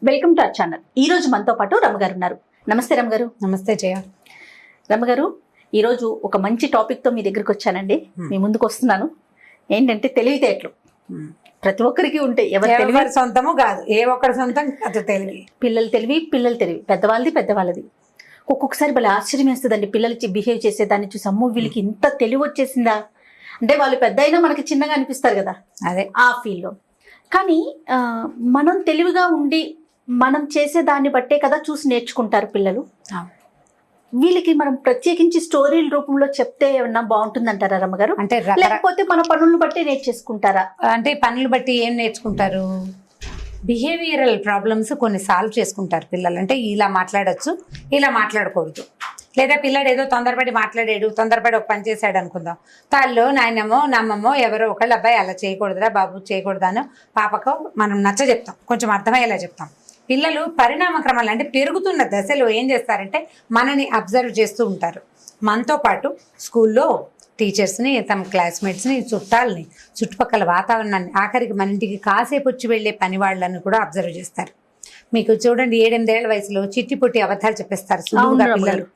Welcome to our channel. ఈ రోజు మనతో పాటు రమగారు ఉన్నారు. నమస్తే రమగారు. నమస్తే జయ. రమగారు, ఈరోజు ఒక మంచి టాపిక్తో మీ దగ్గరికి వచ్చానండి. మీ ముందుకు వస్తున్నాను. ఏంటంటే తెలివితేటలు ప్రతి ఒక్కరికి ఉంటాయి. ఎవరి సొంతము కాదు, ఏ ఒక్కరి సొంతం కాదు. తెలివి పిల్లలు తెలివి పెద్దవాళ్ళది. ఒక్కొక్కసారి భలే ఆశ్చర్యం వేస్తుందండి పిల్లలకి బిహేవ్ చేసేదాన్ని చూసి. అమ్మో వీళ్ళకి ఇంత తెలివి వచ్చేసిందా అంటే, వాళ్ళు పెద్ద అయినా మనకి చిన్నగా అనిపిస్తారు కదా, అదే ఆ ఫీల్లో. కానీ మనం తెలివిగా ఉండి మనం చేసే దాన్ని బట్టే కదా చూసి నేర్చుకుంటారు పిల్లలు. వీళ్ళకి మనం ప్రత్యేకించి స్టోరీల రూపంలో చెప్తే ఏమన్నా బాగుంటుందంటారా రమ్మగారు? అంటే లేకపోతే మన పనులను బట్టి నేర్చేసుకుంటారా? అంటే పనులు బట్టి ఏం నేర్చుకుంటారు? బిహేవియరల్ ప్రాబ్లమ్స్ కొన్ని సాల్వ్ చేసుకుంటారు పిల్లలు. అంటే ఇలా మాట్లాడచ్చు, ఇలా మాట్లాడకూడదు. లేదా పిల్లడు ఏదో తొందరపడి ఒక పని చేశాడు అనుకుందాం. తాళ్ళు నాయనమ్మో నమ్మమ్మో ఎవరో ఒకళ్ళు, అబ్బాయి అలా చేయకూడదురా బాబు, చేయకూడదానో పాపకో మనం నచ్చ చెప్తాం, కొంచెం అర్థమయ్యేలా చెప్తాం. పిల్లలు పరిణామ క్రమాలు అంటే పెరుగుతున్న దశలో ఏం చేస్తారంటే మనని అబ్జర్వ్ చేస్తూ ఉంటారు. మనతో పాటు స్కూల్లో టీచర్స్ని, తమ క్లాస్మేట్స్ని, చుట్టాలని, చుట్టుపక్కల వాతావరణాన్ని, ఆఖరికి మన ఇంటికి కాసేపు వచ్చి వెళ్ళే పని వాళ్ళని కూడా అబ్జర్వ్ చేస్తారు. మీకు చూడండి, 7-8 ఏళ్ల వయసులో చిట్టి పొట్టి అబద్ధాలు చెప్పేస్తారు. సులువుగా పిల్లలు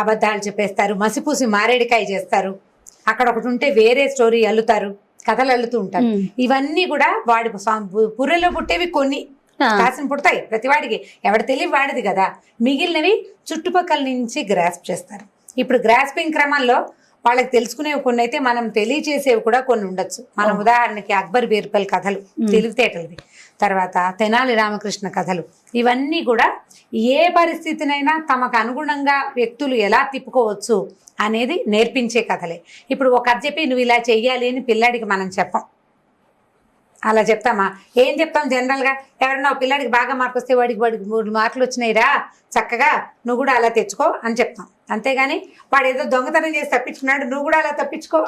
అబద్ధాలు చెప్పేస్తారు, మసిపూసి మారేడికాయ చేస్తారు. అక్కడ ఒకటి ఉంటే వేరే స్టోరీ అల్లుతారు, కథలు అల్లుతూ ఉంటారు. ఇవన్నీ కూడా వాడి పుర్రెలో పుట్టేవి కొన్ని కాసిన పుడతాయి ప్రతివాడికి, ఎవడి తెలివి వాడిది కదా. మిగిలినవి చుట్టుపక్కల నుంచి గ్రాస్ప్ చేస్తారు. ఇప్పుడు గ్రాస్పింగ్ క్రమంలో వాళ్ళకి తెలుసుకునేవి కొన్ని అయితే, మనం తెలియచేసేవి కూడా కొన్ని ఉండొచ్చు. మనం ఉదాహరణకి అక్బర్ బీర్బల్ కథలు తెలివితేటలది, తర్వాత తెనాలి రామకృష్ణ కథలు, ఇవన్నీ కూడా ఏ పరిస్థితినైనా తమకు అనుగుణంగా వ్యక్తులు ఎలా తిప్పుకోవచ్చు అనేది నేర్పించే కథలే. ఇప్పుడు ఒక కథ చెప్పి నువ్వు ఇలా చెయ్యాలి అని పిల్లాడికి మనం చెప్పం. అలా చెప్తామా? ఏం చెప్తాం జనరల్గా? ఎవరన్నా పిల్లాడికి బాగా మార్కు వస్తే వాడికి 3 మార్కులు వచ్చినాయిరా, చక్కగా నువ్వు కూడా అలా తెచ్చుకో అని చెప్తాం. అంతేగాని వాడు ఏదో దొంగతనం చేసి తప్పించుకున్నాడు, నువ్వు కూడా అలా తప్పించుకో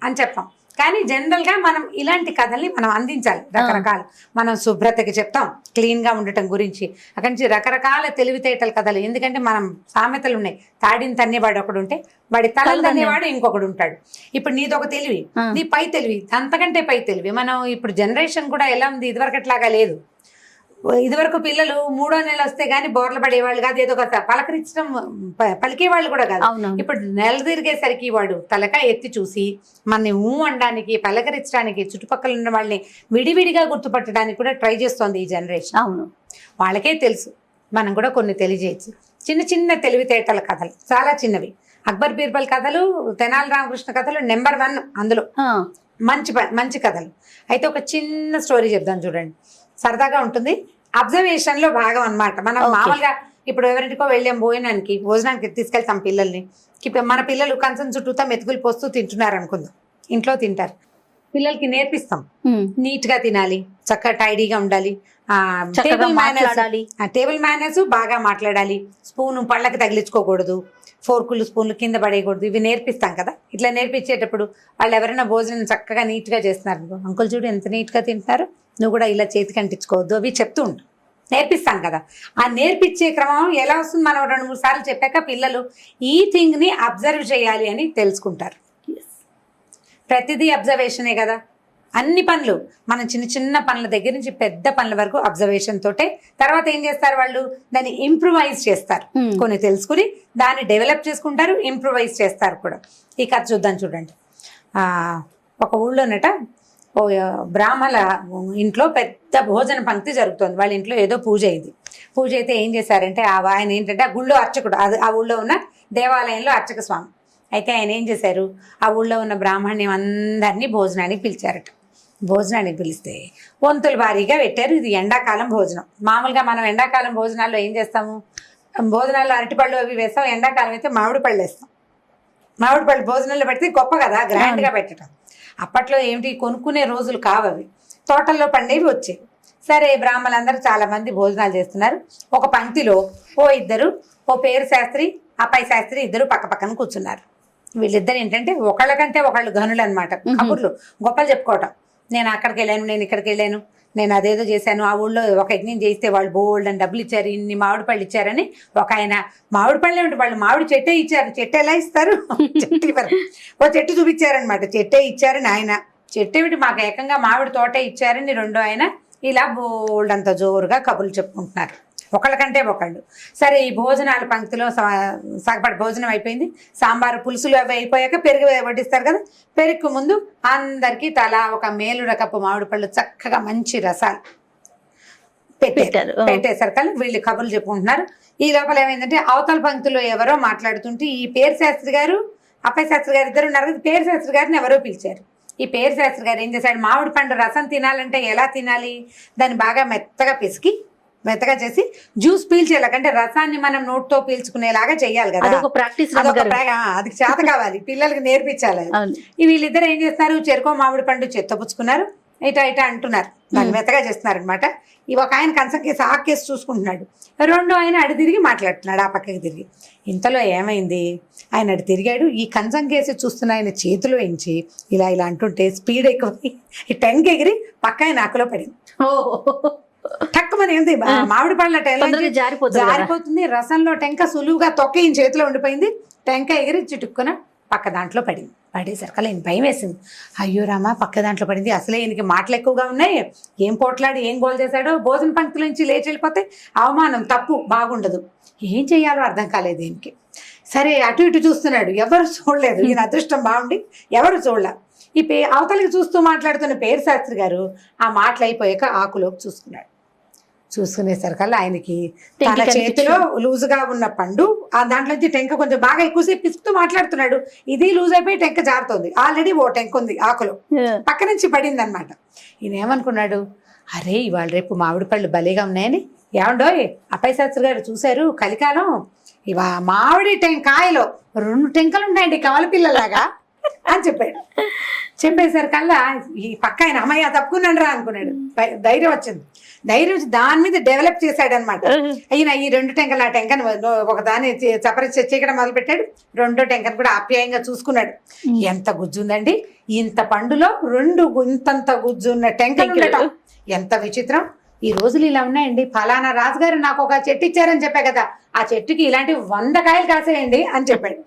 అని చెప్తాం. కానీ జనరల్గా మనం ఇలాంటి కథల్ని మనం అందించాలి. రకరకాల మనం శుభ్రతకి చెప్తాం, క్లీన్గా ఉండటం గురించి, అక్కడి నుంచి రకరకాల తెలివితేటల కథలు. ఎందుకంటే మనం సామెతలు ఉన్నాయి, తాడిని తన్నేవాడు ఒకడు ఉంటే వాడి తలని తన్నేవాడు ఇంకొకడు ఉంటాడు. ఇప్పుడు నీదొక తెలివి, నీ పై తెలివి, అంతకంటే పై తెలివి. మనం ఇప్పుడు జనరేషన్ కూడా ఎలా ఉంది, ఇదివరకట్లాగా లేదు. ఇదివరకు పిల్లలు 3వ నెల వస్తే గానీ బోర్ల పడేవాళ్ళు కాదు, ఏదో ఒక పలకరించడం పలికేవాళ్ళు కూడా కాదు. ఇప్పుడు నెల తిరిగేసరికి వాడు తలకాయ ఎత్తి చూసి మనని అనడానికి, పలకరించడానికి, చుట్టుపక్కల ఉన్న వాళ్ళని విడివిడిగా గుర్తుపట్టడానికి కూడా ట్రై చేస్తోంది ఈ జనరేషన్. అవును, వాళ్ళకే తెలుసు, మనం కూడా కొన్ని తెలియజేయచ్చు. చిన్న చిన్న తెలివితేటల కథలు, చాలా చిన్నవి. అక్బర్ బీర్బల్ కథలు, తెనాలి రామకృష్ణ కథలు నెంబర్ 1 అందులో. మంచి కథలు. అయితే ఒక చిన్న స్టోరీ చెప్దాం చూడండి, సరదాగా ఉంటుంది. అబ్జర్వేషన్ లో భాగం అన్నమాట. మనం మామూలుగా ఇప్పుడు ఎవరింటికో వెళ్ళాం భోజనానికి తీసుకెళ్తాం పిల్లల్ని. మన పిల్లలు కంచం చుట్టూతా మెతుకులు పోస్తూ తింటున్నారు అనుకుందాం, ఇంట్లో తింటారు. పిల్లలకి నేర్పిస్తాం, నీట్ గా తినాలి, చక్కగా టైడీగా ఉండాలి, టేబుల్ మేనర్స్ బాగా మాట్లాడాలి, స్పూన్ పళ్ళకి తగిలించుకోకూడదు, ఫోర్కులు స్పూన్లు కింద పడేయకూడదు. ఇవి నేర్పిస్తాం కదా. ఇట్లా నేర్పించేటప్పుడు వాళ్ళు ఎవరైనా భోజనం చక్కగా నీట్గా చేస్తున్నారు, అంకుల్ చూడు ఎంత నీట్గా తింటున్నారు, నువ్వు కూడా ఇలా చేతికి అంటించుకోవద్దు, అవి చెప్తూ ఉంటాం, నేర్పిస్తాం కదా. ఆ నేర్పించే క్రమం ఎలా వస్తుంది? మనం 2-3 సార్లు చెప్పాక పిల్లలు ఈ థింగ్ని అబ్జర్వ్ చేయాలి అని తెలుసుకుంటారు. ప్రతిదీ అబ్జర్వేషనే కదా. అన్ని పనులు, మనం చిన్న చిన్న పనుల దగ్గర నుంచి పెద్ద పనుల వరకు అబ్జర్వేషన్ తోటే. తర్వాత ఏం చేస్తారు వాళ్ళు? దాన్ని ఇంప్రూవైజ్ చేస్తారు. కొన్ని తెలుసుకుని దాన్ని డెవలప్ చేసుకుంటారు, ఇంప్రూవైజ్ చేస్తారు కూడా. ఈ కథ చూడండి. ఒక ఊళ్ళోనట ఓ బ్రాహ్మణ ఇంట్లో పెద్ద భోజన పంక్తి జరుగుతుంది. వాళ్ళ ఇంట్లో ఏదో పూజ అయింది. పూజ అయితే ఏం చేశారంటే ఆయన ఏంటంటే ఆ గుళ్ళో అర్చకుడు, ఆ ఊళ్ళో ఉన్న దేవాలయంలో అర్చక స్వామి. అయితే ఆయన ఏం చేశారు, ఆ ఊళ్ళో ఉన్న బ్రాహ్మణ్యం అందరినీ భోజనానికి పిలిచారట. భోజనానికి పిలిస్తే వంతులు భారీగా పెట్టారు. ఇది ఎండాకాలం భోజనం. మామూలుగా మనం ఎండాకాలం భోజనాల్లో ఏం చేస్తాము? భోజనాల్లో అరటిపళ్ళు అవి వేస్తాం, ఎండాకాలం అయితే మామిడి పళ్ళు వేస్తాం. మామిడి పళ్ళు భోజనంలో పెడితే గొప్ప కదా, గ్రాండ్గా పెట్టడం. అప్పట్లో ఏమిటి కొనుక్కునే రోజులు కావవి, తోటల్లో పండేవి వచ్చేవి. సరే, బ్రాహ్మణులందరూ చాలా మంది భోజనాలు చేస్తున్నారు. ఒక పంక్తిలో ఓ పేరు శాస్త్రి, అబ్బాయి శాస్త్రి ఇద్దరు పక్క పక్కన కూర్చున్నారు. వీళ్ళిద్దరు ఏంటంటే ఒకళ్ళకంటే ఒకళ్ళు గనులు అనమాట. కబుర్లు గొప్పలు చెప్పుకోవటం. నేను అక్కడికి వెళ్ళాను, నేను ఇక్కడికి వెళ్ళాను, నేను అదేదో చేశాను, ఆ ఊళ్ళో ఒక యజ్ఞం చేస్తే వాళ్ళు బోల్డ్ అని డబ్బులు ఇచ్చారు, ఇన్ని మామిడి పళ్ళు ఇచ్చారని. ఒక ఆయన మామిడి పళ్ళు ఏమిటి, వాళ్ళు మామిడి చెట్టే ఇచ్చారు. చెట్టు ఎలా ఇస్తారు? చెట్టు ఇవ్వరు. ఓ చెట్టు చూపించారనమాట, చెట్టే ఇచ్చారని ఆయన. చెట్టు ఏమిటి, మాకు ఏకంగా మామిడి తోటే ఇచ్చారని రెండో ఆయన ఇలా బోల్డ్ అంత జోరుగా కబుర్లు చెప్పుకుంటున్నారు ఒకళ్ళకంటే ఒకళ్ళు. సరే ఈ భోజనాల పంక్తిలో సగపడి భోజనం అయిపోయింది, సాంబారు పులుసులు అవి అయిపోయాక పెరుగు వడ్డిస్తారు కదా, పెరుగుకు ముందు అందరికీ తలా ఒక మేలు రకపు మామిడి పళ్ళు చక్కగా మంచి రసాలు పెట్టేసరికి వీళ్ళు కబుర్లు చెప్పుకుంటున్నారు. ఈ లోపల ఏమైందంటే అవతల పంక్తిలో ఎవరో మాట్లాడుతుంటే ఈ పేరు శాస్త్రి గారు అప్పయ్య శాస్త్రి గారు ఇద్దరు ఉన్నారు కదా, పేరు శాస్త్రి గారిని ఎవరో పిలిచారు. ఈ పేరు శాస్త్రి గారు ఏం చేశాడు, మామిడి పండు రసం తినాలంటే ఎలా తినాలి, దాన్ని బాగా మెత్తగా చేసి జ్యూస్ పీల్చేలాగంటే రసాన్ని మనం నోట్తో పీల్చుకునేలాగా చెయ్యాలి కదా, అది చేత కావాలి, పిల్లలకి నేర్పించాలి. వీళ్ళిద్దరు ఏం చేస్తారు, చెరుకో మామిడి పండు చెత్తపుచ్చుకున్నారు, ఇటా అంటున్నారు, దాన్ని మెత్తగా చేస్తున్నారు అనమాట. ఒక ఆయన కంచం కేసి ఆ కేసు చూసుకుంటున్నాడు, రెండో ఆయన అడి తిరిగి మాట్లాడుతున్నాడు ఆ పక్కకి తిరిగి. ఇంతలో ఏమైంది, ఆయన అడి తిరిగాడు, ఈ కంచం కేసి చూస్తున్న ఆయన చేతిలో ఎంచి ఇలా అంటుంటే స్పీడ్ ఎక్కువ ఈ టెంక్ ఎగిరి పక్క ఆయన ఆకులో పడింది. టక్కుమని ఏంది మామిడి పళ్ళ జారిపోతుంది, రసంలో టెంక సులువుగా తొక్క ఈయన చేతిలో ఉండిపోయింది, టెంక ఎగిరి చిటుక్కున పక్క దాంట్లో పడేసరికి ఆయన భయం వేసింది. అయ్యో రామా పక్క దాంట్లో పడింది, అసలే ఈయనకి మాటలు ఎక్కువగా ఉన్నాయి, ఏం పోట్లాడి ఏం గోల్ చేశాడో, భోజన పంక్తుల నుంచి లేచి వెళ్ళిపోతే అవమానం, తప్పు, బాగుండదు, ఏం చెయ్యాలో అర్థం కాలేదు ఈయనకి. సరే అటు ఇటు చూస్తున్నాడు, ఎవరు చూడలేదు, ఈయన అదృష్టం బాగుండి ఎవరు చూడలే. ఈ అవతలికి చూస్తూ మాట్లాడుతున్న పేరు శాస్త్రి గారు ఆ మాటలు అయిపోయాక ఆకులోకి చూసుకునేసరికల్లా ఆయనకి తన చేతిలో లూజుగా ఉన్న పండు ఆ దాంట్లోంచి టెంక కొంచెం బాగా ఎక్కువసేపు పిసుకుతూ మాట్లాడుతున్నాడు, ఇది లూజ్ అయిపోయి టెంక జారుతోంది, ఆల్రెడీ ఓ టెంక ఉంది ఆకులో, పక్క నుంచి పడింది అనమాట. ఈయన ఏమనుకున్నాడు, అరే ఇవాళ రేపు మామిడి పళ్ళు భలేగా ఉన్నాయని, ఏమండోయ్ అప్పయ్య శాస్త్రి గారు చూశారు కలికాలం మామిడి కాయలో 2 టెంకలు ఉంటాయండి కవల పిల్లలాగా అని చెప్పేసరికల్లా ఈ పక్క ఆయన అమ్మయ్య తప్పుకున్నాడు రా అనుకున్నాడు, ధైర్యం వచ్చింది దాని మీద డెవలప్ చేశాడు అనమాట. అయినా ఈ 2 టెంకలు ఆ టెంకను ఒకదాన్ని చీకడం మొదలు పెట్టాడు, 2వ టెంకను కూడా ఆప్యాయంగా చూసుకున్నాడు. ఎంత గుజ్జు ఉందండి, ఇంత పండులో 2 ఇంతంత గుజ్జు ఉన్న టెంకలు ఉండటం ఎంత విచిత్రం, ఈ రోజులు ఇలా ఉన్నాయండి, ఫలానా రాజుగారు నాకు ఒక చెట్టు ఇచ్చారని చెప్పా కదా, ఆ చెట్టుకి ఇలాంటి 100 కాయలు కాసేయండి అని చెప్పాడు.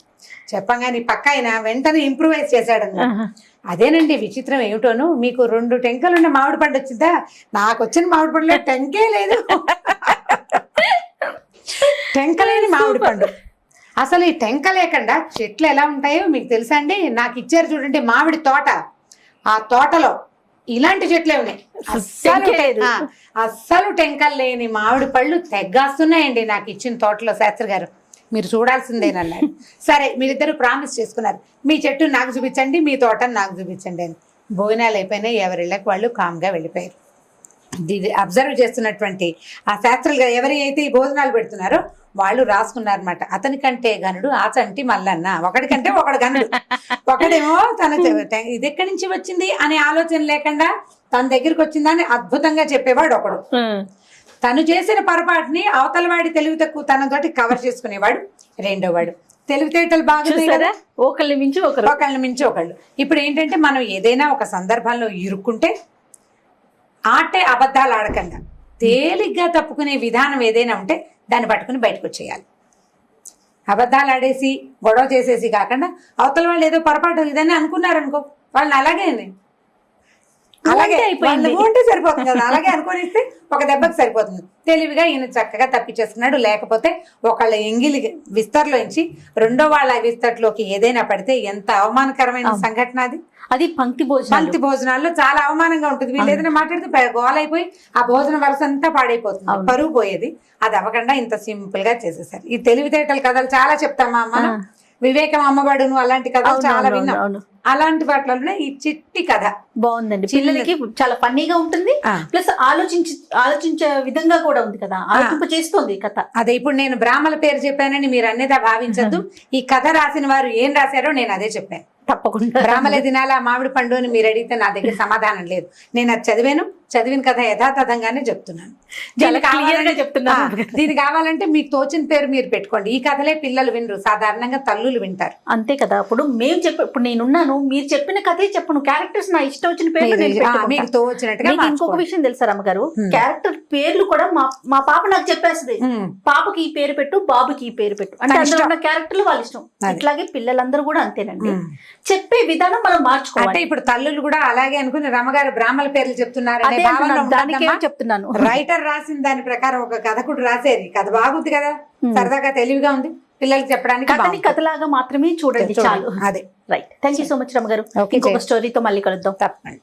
చెప్పగానే పక్క ఆయన వెంటనే ఇంప్రూవైజ్ చేశాడు. అదేనండి విచిత్రం ఏమిటోను, మీకు 2 టెంకలున్న మామిడి పండు వచ్చిందా, నాకు వచ్చిన మామిడి పండులో టెంకే లేదు, టెంకలేని మామిడి పండు. అసలు ఈ టెంక లేకుండా చెట్లు ఎలా ఉంటాయో మీకు తెలుసా అండి, నాకు ఇచ్చారు చూడండి మామిడి తోట, ఆ తోటలో ఇలాంటి చెట్లే ఉన్నాయి, అస్సలు టెంకలు లేని మామిడి పళ్ళు తెగ్గాస్తున్నాయండి నాకు ఇచ్చిన తోటలో శాస్త్రి గారు, మీరు చూడాల్సిందేనన్నాడు. సరే మీరిద్దరు ప్రామిస్ చేసుకున్నారు, మీ చెట్టు నాకు చూపించండి, మీ తోటను నాకు చూపించండి అని. భోజనాలు అయిపోయినాయి, ఎవరిళ్ళకి వాళ్ళు కామ్గా వెళ్ళిపోయారు. ఇది అబ్జర్వ్ చేస్తున్నటువంటి ఆ శాస్త్రులు ఎవరి అయితే ఈ భోజనాలు పెడుతున్నారో వాళ్ళు రాసుకున్నారనమాట, అతనికంటే గనుడు ఆచంటి మల్లన్న, ఒకడికంటే ఒకడు గనుడు, ఒకడేమో తన ఇది ఎక్కడి నుంచి వచ్చింది అనే ఆలోచన లేకుండా తన దగ్గరికి వచ్చిందని అద్భుతంగా చెప్పేవాడు ఒకడు, తను చేసిన పొరపాటుని అవతల వాడి తెలివి తక్కువ తనతోటి కవర్ చేసుకునేవాడు రెండో వాడు. తెలివితేటలు బాగున్నాయి కదా, ఒకళ్ళని మించి ఒకళ్ళు. ఇప్పుడు ఏంటంటే మనం ఏదైనా ఒక సందర్భంలో ఇరుక్కుంటే ఆటే అబద్ధాలు ఆడకుండా తేలిగ్గా తప్పుకునే విధానం ఏదైనా ఉంటే దాన్ని పట్టుకుని బయటకు వచ్చేయాలి. అబద్ధాలు ఆడేసి గొడవ చేసేసి కాకుండా అవతల వాళ్ళు ఏదో పొరపాటు ఇదని అనుకున్నారనుకో, వాళ్ళని అలాగే ఉంటే సరిపోతుంది కదా, అలాగే అనుకోనిస్తే ఒక దెబ్బకి సరిపోతుంది. తెలివిగా ఈయన చక్కగా తప్పించేస్తున్నాడు. లేకపోతే ఒకళ్ళ ఎంగిలి విస్తర్లోంచి రెండో వాళ్ళ విస్తర్లోకి ఏదైనా పడితే ఎంత అవమానకరమైన సంఘటన అది పంక్తి భోజనాల్లో చాలా అవమానంగా ఉంటుంది. వీళ్ళు ఏదైనా మాట్లాడితే గోలైపోయి ఆ భోజనం వరుస అంతా పాడైపోతుంది, పరువు పోయేది. అది అవ్వకుండా ఇంత సింపుల్ గా చేసేసారు. ఈ తెలివితేటల కథలు చాలా చెప్తామా మనం, వివేకం అమ్మబడును అలాంటి కథలు చాలా విన్నాం. అలాంటి వాటిలో ఈ చిట్టి కథ బాగుందండి, పిల్లలకి చాలా ఫన్నీగా ఉంటుంది, ప్లస్ ఆలోచించే విధంగా కూడా ఉంది కదా, ఆలోచింప చేస్తుంది కథ. అదే ఇప్పుడు నేను బ్రాహ్మల పేరు చెప్పానని మీరు అన్నేదా భావించద్దు. ఈ కథ రాసిన వారు ఏం రాశారో నేను అదే చెప్పాను. తప్పకుండా బ్రాహ్మల దినాల మామిడి పండు అని మీరు అడిగితే నా దగ్గర సమాధానం లేదు. నేను అది చదివిన కథ యథాతథంగానే చెప్తున్నాను. దీనికి కావాలంటే మీకు తోచిన పేరు మీరు పెట్టుకోండి. ఈ కథలే పిల్లలు వినరు, సాధారణంగా తల్లులు వింటారు. అంతే కదా. ఇప్పుడు మేము ఇప్పుడు నేనున్నాను, మీరు చెప్పిన కథే చెప్పను, క్యారెక్టర్స్ నా ఇష్టం వచ్చిన పేరు మీకు తోచినట్టుగా. ఇంకొక విషయం తెలుసా రమ్మగారు, క్యారెక్టర్ పేర్లు కూడా మా పాప నాకు చెప్పేస్తుంది, పాపకి ఈ పేరు పెట్టు, బాబుకి ఈ పేరు పెట్టు అంటే అందులో ఉన్న క్యారెక్టర్లు వాళ్ళ ఇష్టం. ఇట్లాగే పిల్లలందరూ కూడా అంతేనండి, చెప్పే విధానం మనం మార్చుకోవాలి. అంటే ఇప్పుడు తల్లులు కూడా అలాగే అనుకుని రమ్మగారు బ్రాహ్మల పేర్లు చెప్తున్నారనే అంటున్నాను, భావనలో దానికే ఉండద్దమ్మా. చెప్తున్నాను. రైటర్ రాసిన దాని ప్రకారం ఒక కథకుడు రాసేది కథ బాగుంది కదా, సరదాగా తెలివిగా ఉంది, పిల్లలకి చెప్పడానికి కథని బాగుంటుంది. కథలాగా మాత్రమే చూడండి చాలు. అదే right, thank you so much రమ్మ గారు. Okay, ఇంకొక జయ. స్టోరీతో మళ్ళీ కలుద్దాం. తప్పండి.